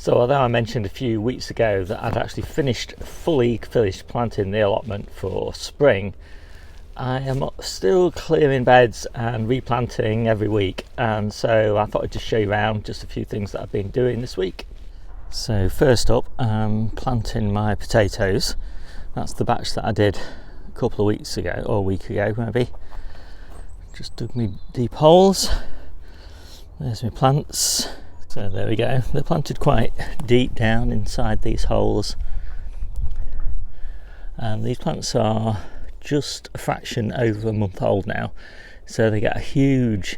So although I mentioned a few weeks ago that I'd actually fully finished planting the allotment for spring, I am still clearing beds and replanting every week, and so I thought I'd just show you around just a few things that I've been doing this week. So first up, I'm planting my potatoes. That's the batch that I did a couple of weeks ago, or a week ago maybe. Just dug me deep holes. There's my plants. So there we go, they're planted quite deep down inside these holes, and these plants are just a fraction over a month old now, so they get a huge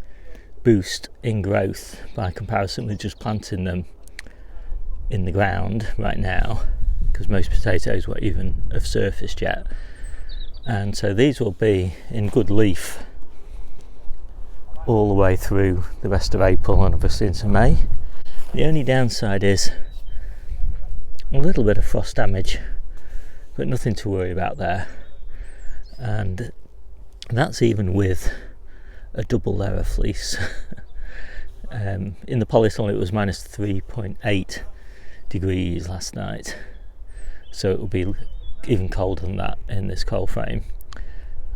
boost in growth by comparison with just planting them in the ground right now, because most potatoes won't even have surfaced yet. And so these will be in good leaf all the way through the rest of April and obviously into May. The only downside is a little bit of frost damage, but nothing to worry about there. And that's even with a double layer of fleece. In the polytunnel it was minus 3.8 degrees last night, so it will be even colder than that in this cold frame.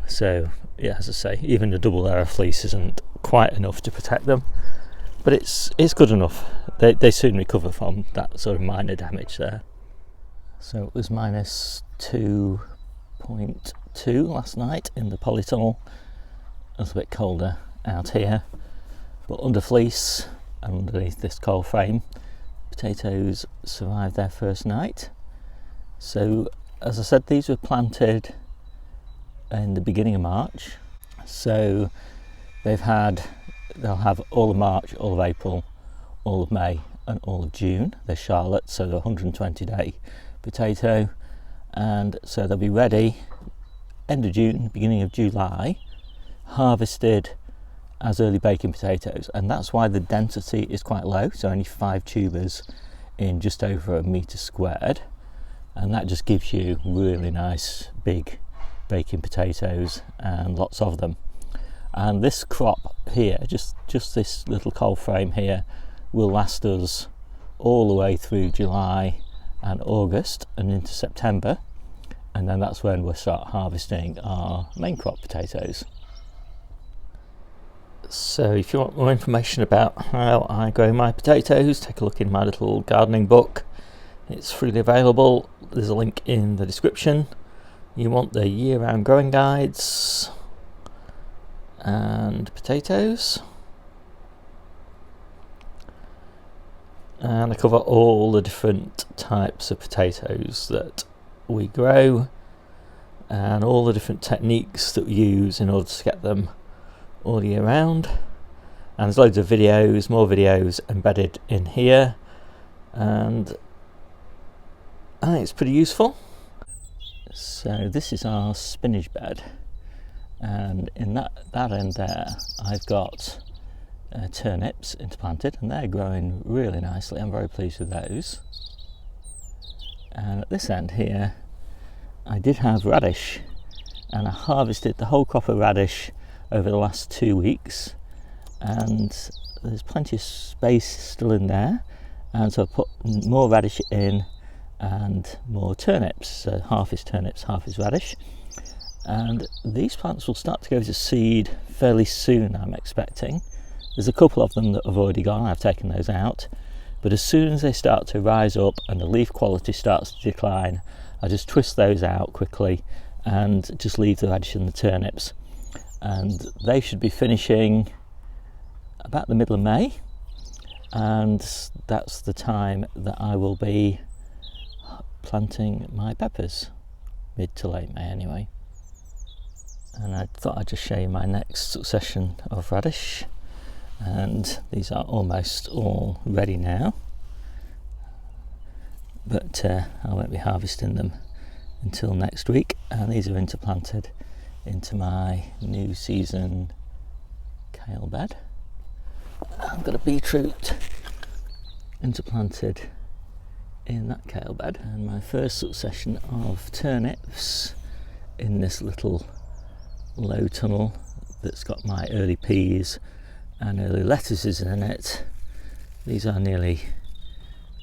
So yeah, as I say, even a double layer of fleece isn't quite enough to protect them, but it's good enough. They soon recover from that sort of minor damage there. So it was minus 2.2 last night in the polytunnel. It was a bit colder out here, but under fleece and underneath this cold frame, potatoes survived their first night. So as I said, these were planted in the beginning of March, so they'll have all of March, all of April, all of May and all of June. They're Charlotte, so they're 120 day potato, and so they'll be ready end of June, beginning of July, harvested as early baking potatoes. And that's why the density is quite low, so only 5 tubers in just over a metre squared, and that just gives you really nice big baking potatoes and lots of them. And this crop here, just this little cold frame here, will last us all the way through July and August and into September, and then that's when we'll start harvesting our main crop potatoes. So if you want more information about how I grow my potatoes, take a look in my little gardening book. It's freely available. There's a link in the description. You want the year-round growing guides and potatoes, and I cover all the different types of potatoes that we grow and all the different techniques that we use in order to get them all year round. And there's loads of videos, more videos embedded in here, and I think it's pretty useful. So this is our spinach bed, and in that end there I've got turnips interplanted, and they're growing really nicely. I'm very pleased with those. And at this end here I did have radish, and I harvested the whole crop of radish over the last 2 weeks, and there's plenty of space still in there, and so I put more radish in and more turnips, so half is turnips, half is radish. And these plants will start to go to seed fairly soon, I'm expecting. There's a couple of them that have already gone, I've taken those out, but as soon as they start to rise up and the leaf quality starts to decline, I just twist those out quickly and just leave the radish and the turnips. And they should be finishing about the middle of May, and that's the time that I will be planting my peppers, mid to late May anyway. And I thought I'd just show you my next succession of radish, and these are almost all ready now, but I won't be harvesting them until next week. And these are interplanted into my new season kale bed. I've got a beetroot interplanted in that kale bed, and my first succession of turnips in this little low tunnel that's got my early peas and early lettuces in it. These are nearly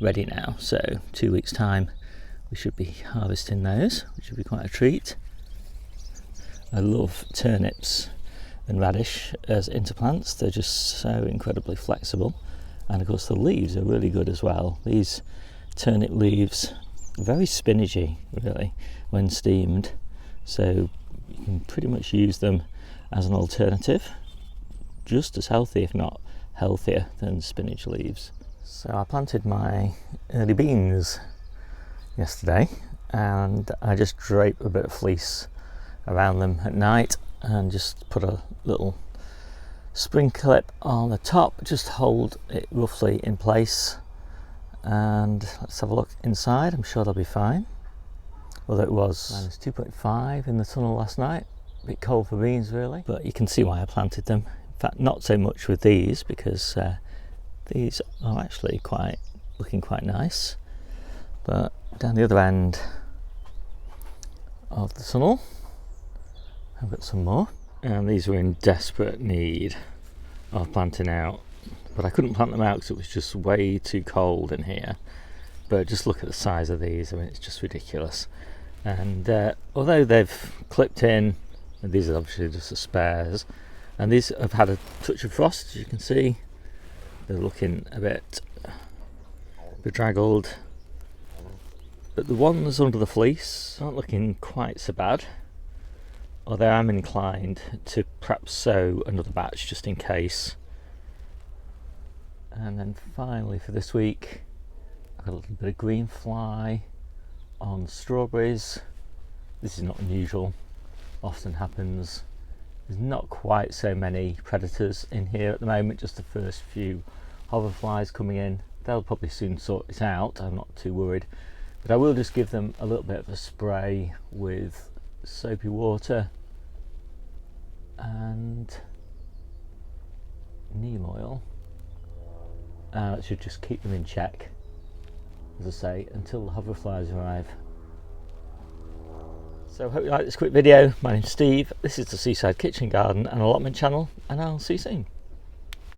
ready now, so 2 weeks time we should be harvesting those, which should be quite a treat. I love turnips and radish as interplants. They're just so incredibly flexible, and of course the leaves are really good as well. These turnip leaves are very spinachy really when steamed, so you can pretty much use them as an alternative, just as healthy if not healthier than spinach leaves. So I planted my early beans yesterday, and I just drape a bit of fleece around them at night and just put a little spring clip on the top, just hold it roughly in place. And let's have a look inside. I'm sure they'll be fine, although it was -2.5 in the tunnel last night. A bit cold for beans really, but you can see why I planted them. In fact, not so much with these, because these are actually looking quite nice. But down the other end of the tunnel I've got some more, and these were in desperate need of planting out, but I couldn't plant them out because it was just way too cold in here. But just look at the size of these. I mean, it's just ridiculous. And although they've clipped in, and these are obviously just the spares, and these have had a touch of frost, as you can see. They're looking a bit bedraggled, but the ones under the fleece aren't looking quite so bad, although I'm inclined to perhaps sow another batch just in case. And then finally for this week, I've got a little bit of green fly on strawberries. This is not unusual, often happens. There's not quite so many predators in here at the moment, just the first few hoverflies coming in. They'll probably soon sort it out, I'm not too worried. But I will just give them a little bit of a spray with soapy water and neem oil. It should just keep them in check, as I say, until the hoverflies arrive. So I hope you like this quick video. My name's Steve, this is the Seaside Kitchen Garden and Allotment channel, and I'll see you soon.